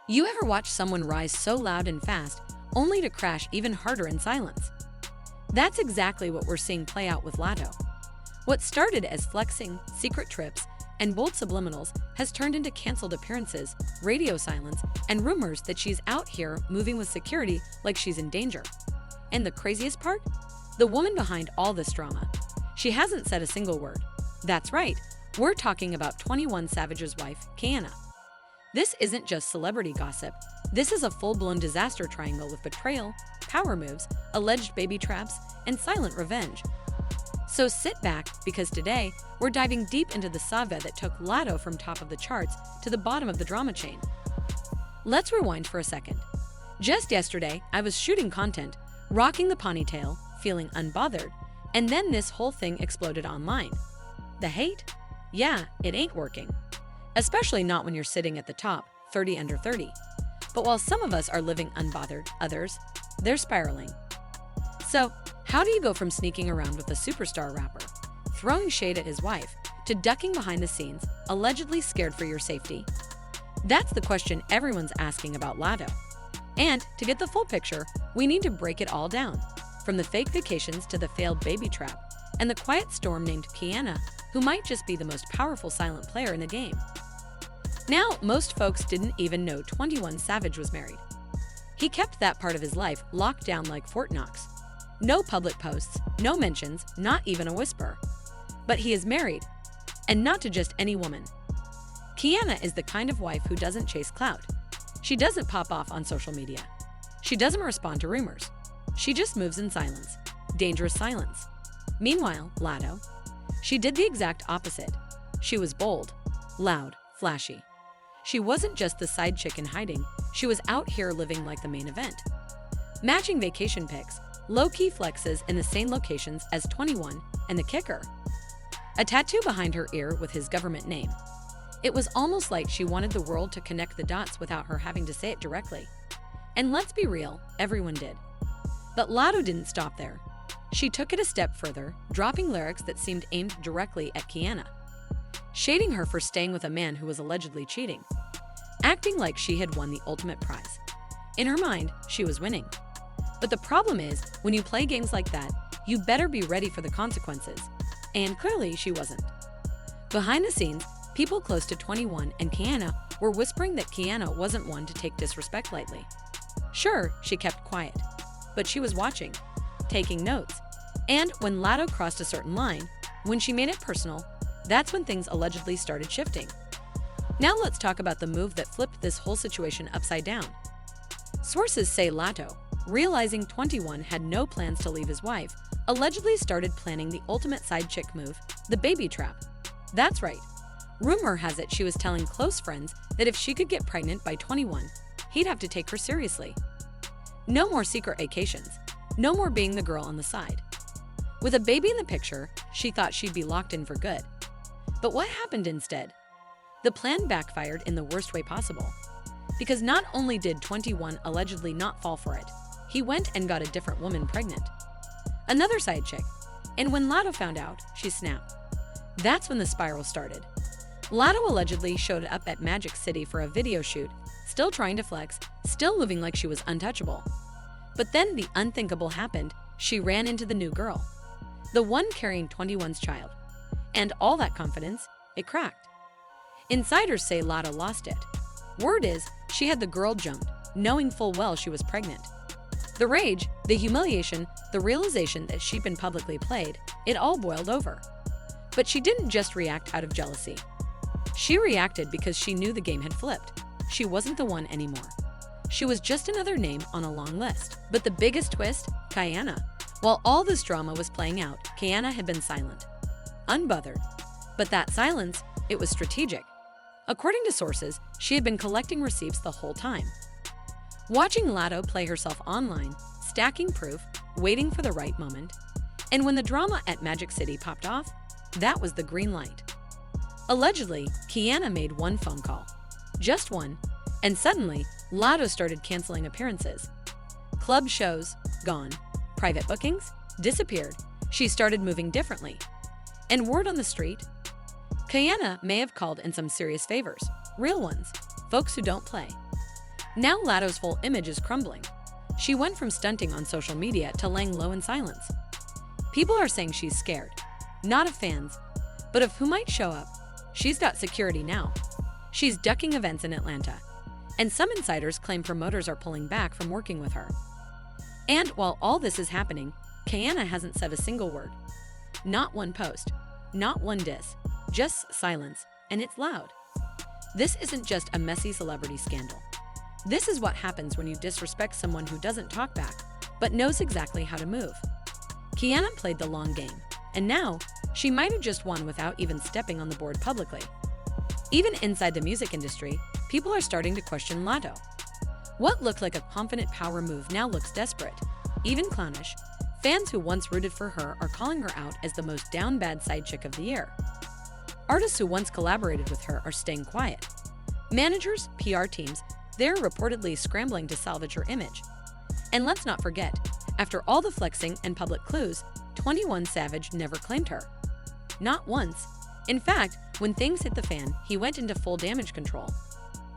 You ever watch someone rise so loud and fast, only to crash even harder in silence? That's exactly what we're seeing play out with Latto. What started as flexing, secret trips, and bold subliminals has turned into canceled appearances, radio silence, and rumors that she's out here moving with security like she's in danger. And the craziest part? The woman behind all this drama. She hasn't said a single word. That's right, we're talking about 21 Savage's wife, Kiana. This isn't just celebrity gossip. This is a full-blown disaster triangle with betrayal, power moves, alleged baby traps, and silent revenge. So sit back, because today, we're diving deep into the saga that took Latto from top of the charts to the bottom of the drama chain. Let's rewind for a second. Just yesterday, I was shooting content, rocking the ponytail, feeling unbothered, and then this whole thing exploded online. The hate? Yeah, it ain't working. Especially not when you're sitting at the top, 30 under 30. But while some of us are living unbothered, others, they're spiraling. So, how do you go from sneaking around with a superstar rapper, throwing shade at his wife, to ducking behind the scenes, allegedly scared for your safety? That's the question everyone's asking about Latto. And to get the full picture, we need to break it all down, from the fake vacations to the failed baby trap, and the quiet storm named Kiana, who might just be the most powerful silent player in the game. Now, most folks didn't even know 21 Savage was married. He kept that part of his life locked down like Fort Knox. No public posts, no mentions, not even a whisper. But he is married, and not to just any woman. Kiana is the kind of wife who doesn't chase clout. She doesn't pop off on social media. She doesn't respond to rumors. She just moves in silence. Dangerous silence. Meanwhile, Latto, she did the exact opposite. She was bold, loud, flashy. She wasn't just the side chick in hiding, she was out here living like the main event. Matching vacation pics, low-key flexes in the same locations as 21, and the kicker, a tattoo behind her ear with his government name. It was almost like she wanted the world to connect the dots without her having to say it directly. And let's be real, everyone did. But Latto didn't stop there. She took it a step further, dropping lyrics that seemed aimed directly at Kiana, shading her for staying with a man who was allegedly cheating, acting like she had won the ultimate prize. In her mind, she was winning. But the problem is, when you play games like that, you better be ready for the consequences. And clearly, she wasn't. Behind the scenes, people close to 21 and Kiana were whispering that Kiana wasn't one to take disrespect lightly. Sure, she kept quiet, but she was watching, taking notes. And when Latto crossed a certain line, when she made it personal, that's when things allegedly started shifting. Now let's talk about the move that flipped this whole situation upside down. Sources say Latto, realizing 21 had no plans to leave his wife, allegedly started planning the ultimate side chick move, the baby trap. That's right. Rumor has it she was telling close friends that if she could get pregnant by 21, he'd have to take her seriously. No more secret vacations. No more being the girl on the side. With a baby in the picture, she thought she'd be locked in for good. But what happened instead? The plan backfired in the worst way possible. Because not only did 21 allegedly not fall for it, he went and got a different woman pregnant. Another side chick. And when Latto found out, she snapped. That's when the spiral started. Latto allegedly showed up at Magic City for a video shoot, still trying to flex, still moving like she was untouchable. But then the unthinkable happened. She ran into the new girl, the one carrying 21's child. And all that confidence, it cracked. Insiders say Latto lost it. Word is, she had the girl jumped, knowing full well she was pregnant. The rage, the humiliation, the realization that she'd been publicly played, it all boiled over. But she didn't just react out of jealousy. She reacted because she knew the game had flipped. She wasn't the one anymore. She was just another name on a long list. But the biggest twist, Kiana. While all this drama was playing out, Kiana had been silent, unbothered. But that silence, it was strategic. According to sources, she had been collecting receipts the whole time. Watching Latto play herself online, stacking proof, waiting for the right moment. And when the drama at Magic City popped off, that was the green light. Allegedly, Kiana made one phone call. Just one. And suddenly, Latto started canceling appearances. Club shows, gone. Private bookings, disappeared. She started moving differently. And word on the street? Kiana may have called in some serious favors. Real ones. Folks who don't play. Now Latto's full image is crumbling. She went from stunting on social media to laying low in silence. People are saying she's scared, not of fans, but of who might show up. She's got security now. She's ducking events in Atlanta, and some insiders claim promoters are pulling back from working with her. And while all this is happening, Kiana hasn't said a single word. Not one post, not one diss, just silence, and it's loud. This isn't just a messy celebrity scandal. This is what happens when you disrespect someone who doesn't talk back, but knows exactly how to move. Kiana played the long game, and now she might have just won without even stepping on the board publicly. Even inside the music industry, people are starting to question Latto. What looked like a confident power move now looks desperate, even clownish. Fans who once rooted for her are calling her out as the most down bad side chick of the year. Artists who once collaborated with her are staying quiet. Managers, PR teams, they're reportedly scrambling to salvage her image. And let's not forget, after all the flexing and public clues, 21 Savage never claimed her. Not once. In fact, when things hit the fan, he went into full damage control.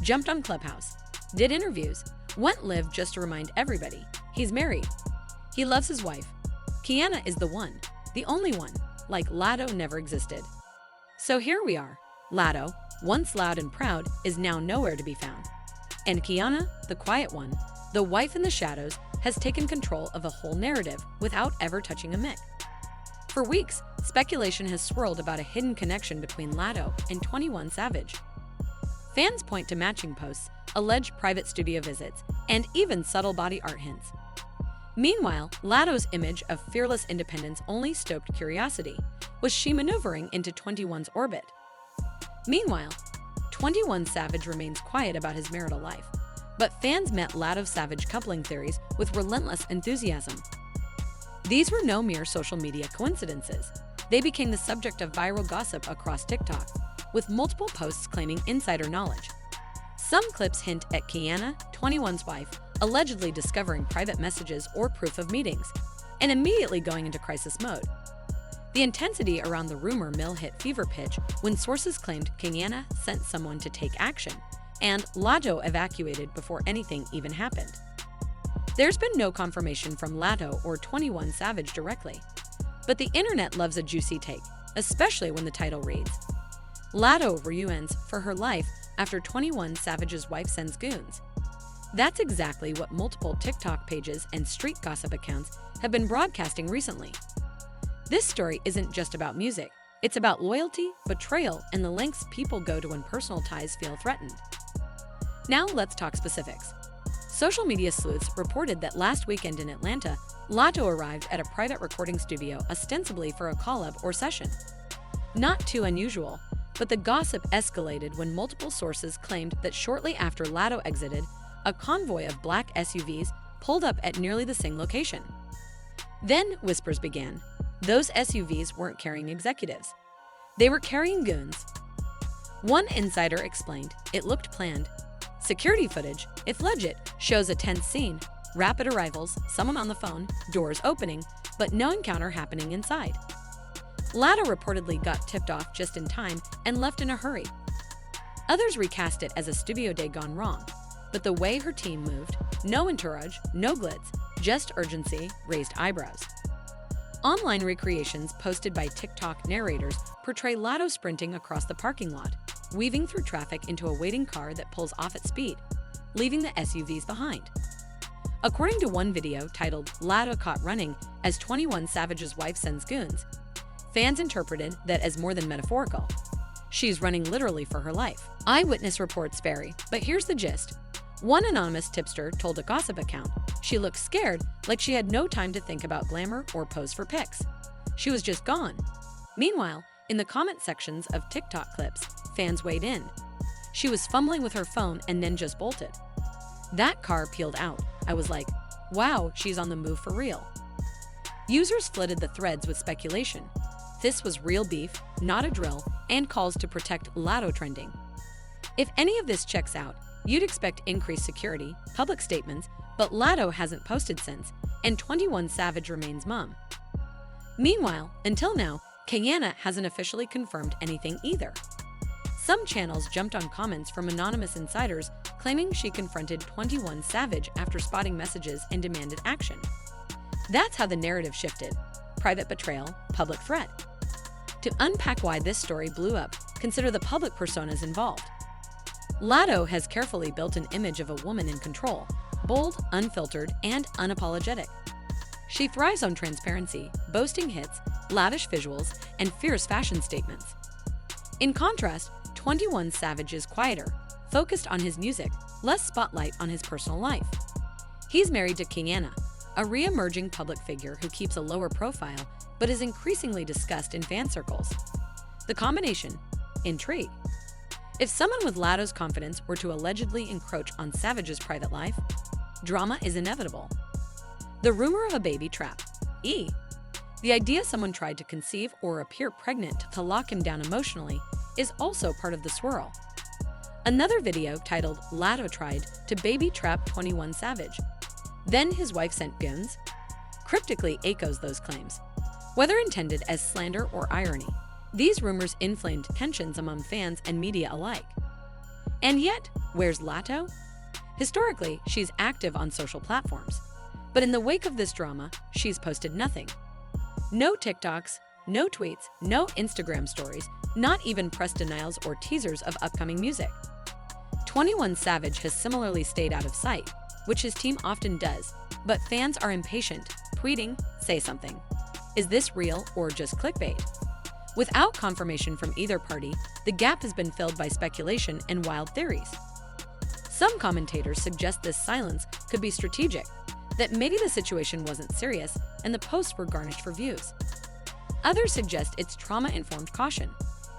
Jumped on Clubhouse, did interviews, went live just to remind everybody he's married. He loves his wife. Kiana is the one, the only one, like Latto never existed. So here we are. Latto, once loud and proud, is now nowhere to be found. And Kiana, the quiet one, the wife in the shadows, has taken control of the whole narrative without ever touching a mic. For weeks, speculation has swirled about a hidden connection between Latto and 21 Savage. Fans point to matching posts, alleged private studio visits, and even subtle body art hints. Meanwhile, Latto's image of fearless independence only stoked curiosity. Was she maneuvering into 21's orbit? Meanwhile, 21 Savage remains quiet about his marital life, but fans met Latto-Savage coupling theories with relentless enthusiasm. These were no mere social media coincidences. They became the subject of viral gossip across TikTok, with multiple posts claiming insider knowledge. Some clips hint at Kiana, 21's wife, allegedly discovering private messages or proof of meetings, and immediately going into crisis mode. The intensity around the rumor mill hit fever pitch when sources claimed Kiana sent someone to take action, and Latto evacuated before anything even happened. There's been no confirmation from Latto or 21 Savage directly, but the internet loves a juicy take, especially when the title reads, Latto ruins for her life after 21 Savage's wife sends goons. That's exactly what multiple TikTok pages and street gossip accounts have been broadcasting recently. This story isn't just about music. It's about loyalty, betrayal, and the lengths people go to when personal ties feel threatened. Now let's talk specifics. Social media sleuths reported that last weekend in Atlanta, Latto arrived at a private recording studio ostensibly for a call-up or session. Not too unusual, but the gossip escalated when multiple sources claimed that shortly after Latto exited, a convoy of black SUVs pulled up at nearly the same location. Then whispers began. Those SUVs weren't carrying executives. They were carrying goons. One insider explained it looked planned. Security footage, if legit, shows a tense scene, rapid arrivals, someone on the phone, doors opening, but no encounter happening inside. Latto reportedly got tipped off just in time and left in a hurry. Others recast it as a studio day gone wrong, but the way her team moved, no entourage, no glitz, just urgency, raised eyebrows. Online recreations posted by TikTok narrators portray Latto sprinting across the parking lot, weaving through traffic into a waiting car that pulls off at speed, leaving the SUVs behind. According to one video titled Latto Caught Running as 21 Savage's wife sends goons, fans interpreted that as more than metaphorical. She's running literally for her life. Eyewitness reports vary, but here's the gist. One anonymous tipster told a gossip account she looked scared, like she had no time to think about glamour or pose for pics. She was just gone. Meanwhile, in the comment sections of TikTok clips, fans weighed in. She was fumbling with her phone and then just bolted. That car peeled out. I was like, wow, she's on the move for real. Users flooded the threads with speculation. This was real beef, not a drill, and calls to protect Latto trending. If any of this checks out, you'd expect increased security, public statements, but Latto hasn't posted since, and 21 Savage remains mum. Meanwhile, until now, Kiana hasn't officially confirmed anything either. Some channels jumped on comments from anonymous insiders claiming she confronted 21 Savage after spotting messages and demanded action. That's how the narrative shifted. Private betrayal, public threat. To unpack why this story blew up, consider the public personas involved. Latto has carefully built an image of a woman in control, bold, unfiltered, and unapologetic. She thrives on transparency, boasting hits, lavish visuals, and fierce fashion statements. In contrast, 21 Savage is quieter, focused on his music, less spotlight on his personal life. He's married to Kiana, a re-emerging public figure who keeps a lower profile but is increasingly discussed in fan circles. The combination? Intrigue. If someone with Latto's confidence were to allegedly encroach on Savage's private life, drama is inevitable. The rumor of a baby trap. The idea someone tried to conceive or appear pregnant to lock him down emotionally is also part of the swirl. Another video titled "Latto Tried to Baby Trap 21 Savage. Then his wife sent Goons" cryptically echoes those claims. Whether intended as slander or irony, these rumors inflamed tensions among fans and media alike. And yet, where's Latto? Historically, she's active on social platforms. But in the wake of this drama, she's posted nothing. No TikToks, no tweets, no Instagram stories, not even press denials or teasers of upcoming music. 21 Savage has similarly stayed out of sight, which his team often does, but fans are impatient, tweeting, "Say something. Is this real or just clickbait?" Without confirmation from either party, the gap has been filled by speculation and wild theories. Some commentators suggest this silence could be strategic, that maybe the situation wasn't serious and the posts were garnished for views. Others suggest it's trauma-informed caution.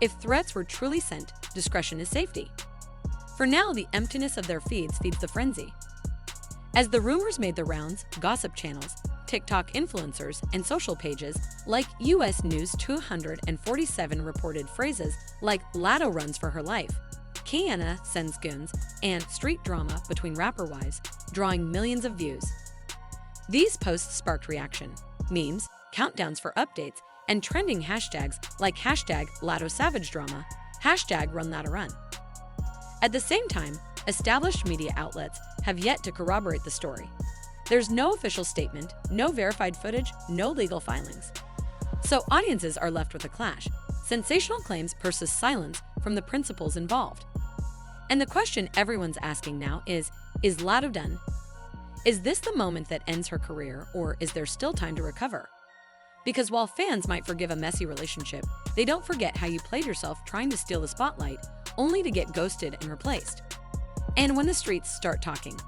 If threats were truly sent, discretion is safety. For now, the emptiness of their feeds feeds the frenzy. As the rumors made the rounds, gossip channels, TikTok influencers, and social pages like US News 247 reported phrases like "Latto runs for her life," "Kiana sends Goons," and "street drama between rapper wives," drawing millions of views. These posts sparked reaction, memes, countdowns for updates, and trending hashtags like #LattoSavageDrama, #RunLattoRun. At the same time, established media outlets have yet to corroborate the story. There's no official statement, no verified footage, no legal filings. So audiences are left with a clash, sensational claims versus silence from the principals involved. And the question everyone's asking now is Latto done? Is this the moment that ends her career, or is there still time to recover? Because while fans might forgive a messy relationship, they don't forget how you played yourself trying to steal the spotlight, only to get ghosted and replaced. And when the streets start talking,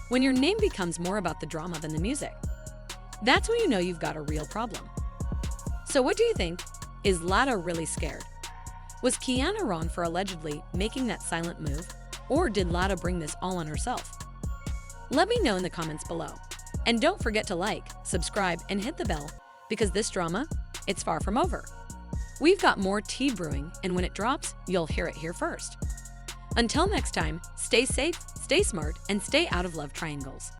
when your name becomes more about the drama than the music, that's when you know you've got a real problem. So what do you think? Is Latto really scared? Was Kiana wrong for allegedly making that silent move, or did Latto bring this all on herself? Let me know in the comments below. And don't forget to like, subscribe, and hit the bell, because this drama, it's far from over. We've got more tea brewing, and when it drops, you'll hear it here first. Until next time, stay safe, stay smart, and stay out of love triangles.